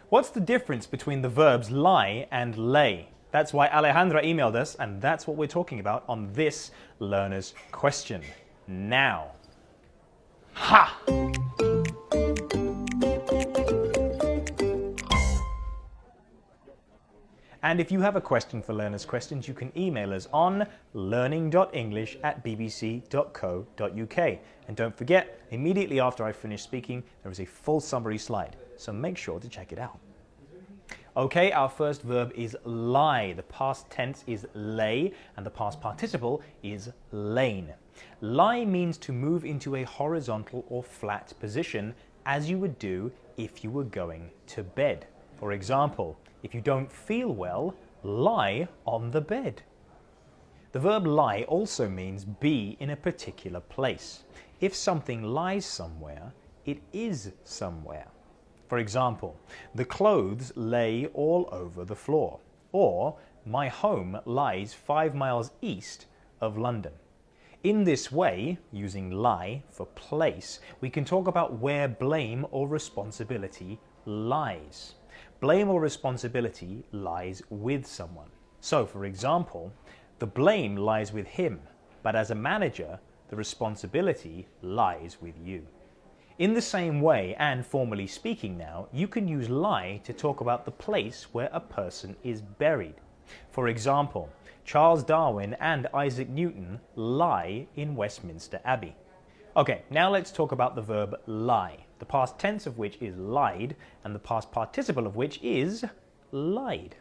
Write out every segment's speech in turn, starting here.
What's the difference between the verbs lie and lay? That's why Alejandra emailed us, and that's what we're talking about on this learner's question. Now. Ha! And if you have a question for Learner's Questions, you can email us on learning.english@bbc.co.uk. And don't forget, immediately after I finish speaking, there is a full summary slide, so make sure to check it out. Okay, our first verb is lie. The past tense is lay, and the past participle is lain. Lie means to move into a horizontal or flat position, as you would do if you were going to bed. For example, if you don't feel well, lie on the bed. The verb lie also means be in a particular place. If something lies somewhere, it is somewhere. For example, the clothes lay all over the floor. Or, my home lies 5 miles east of London. In this way, using lie for place, we can talk about where blame or responsibility lies. Blame or responsibility lies with someone. So, for example, the blame lies with him, but as a manager, the responsibility lies with you. In the same way, and formally speaking now, you can use lie to talk about the place where a person is buried. For example, Charles Darwin and Isaac Newton lie in Westminster Abbey. Okay, now let's talk about the verb lie, the past tense of which is lied, and the past participle of which is lied.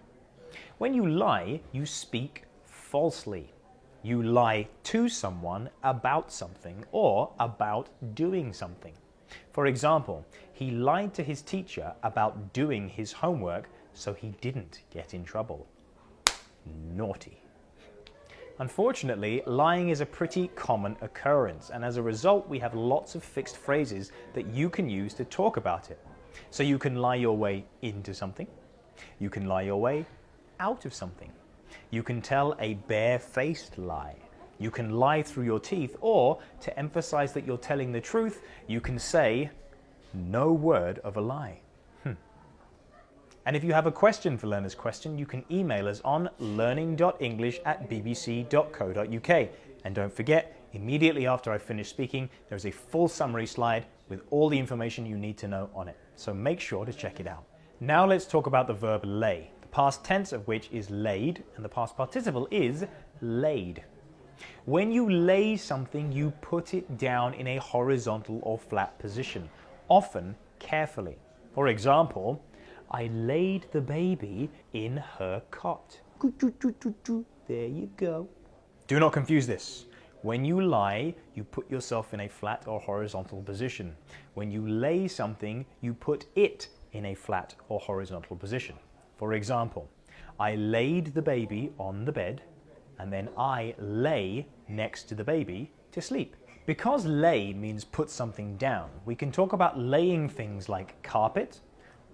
When you lie, you speak falsely. You lie to someone about something or about doing something. For example, he lied to his teacher about doing his homework so he didn't get in trouble. Naughty. Unfortunately, lying is a pretty common occurrence, and as a result, we have lots of fixed phrases that you can use to talk about it. So you can lie your way into something. You can lie your way out of something. You can tell a bare-faced lie. You can lie through your teeth, or to emphasize that you're telling the truth, you can say, no word of a lie. And if you have a question for Learner's Question, you can email us on learning.english@bbc.co.uk. And don't forget, immediately after I finish speaking, there's a full summary slide with all the information you need to know on it. So make sure to check it out. Now let's talk about the verb lay, the past tense of which is laid, and the past participle is laid. When you lay something, you put it down in a horizontal or flat position, often carefully. For example, I laid the baby in her cot. There you go. Do not confuse this. When you lie, you put yourself in a flat or horizontal position. When you lay something, you put it in a flat or horizontal position. For example, I laid the baby on the bed, and then I lay next to the baby to sleep. Because lay means put something down, we can talk about laying things like carpet,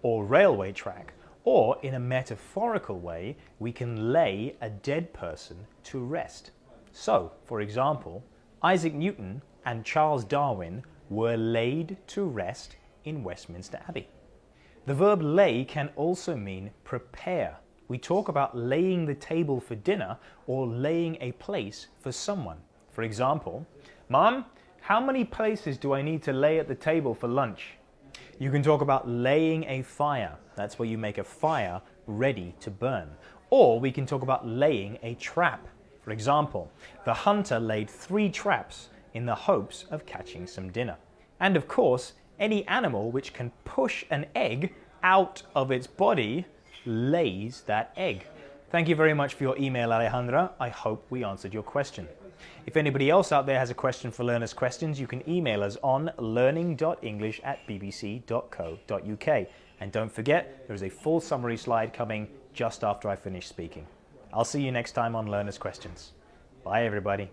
or railway track, or in a metaphorical way, we can lay a dead person to rest. So, for example, Isaac Newton and Charles Darwin were laid to rest in Westminster Abbey. The verb lay can also mean prepare. We talk about laying the table for dinner or laying a place for someone. For example, Mom, how many places do I need to lay at the table for lunch? You can talk about laying a fire. That's where you make a fire ready to burn. Or we can talk about laying a trap. For example, the hunter laid 3 traps in the hopes of catching some dinner. And of course, any animal which can push an egg out of its body lays that egg. Thank you very much for your email, Alejandra. I hope we answered your question. If anybody else out there has a question for Learner's Questions, you can email us on learning.english@bbc.co.uk. And don't forget, there is a full summary slide coming just after I finish speaking. I'll see you next time on Learner's Questions. Bye, everybody.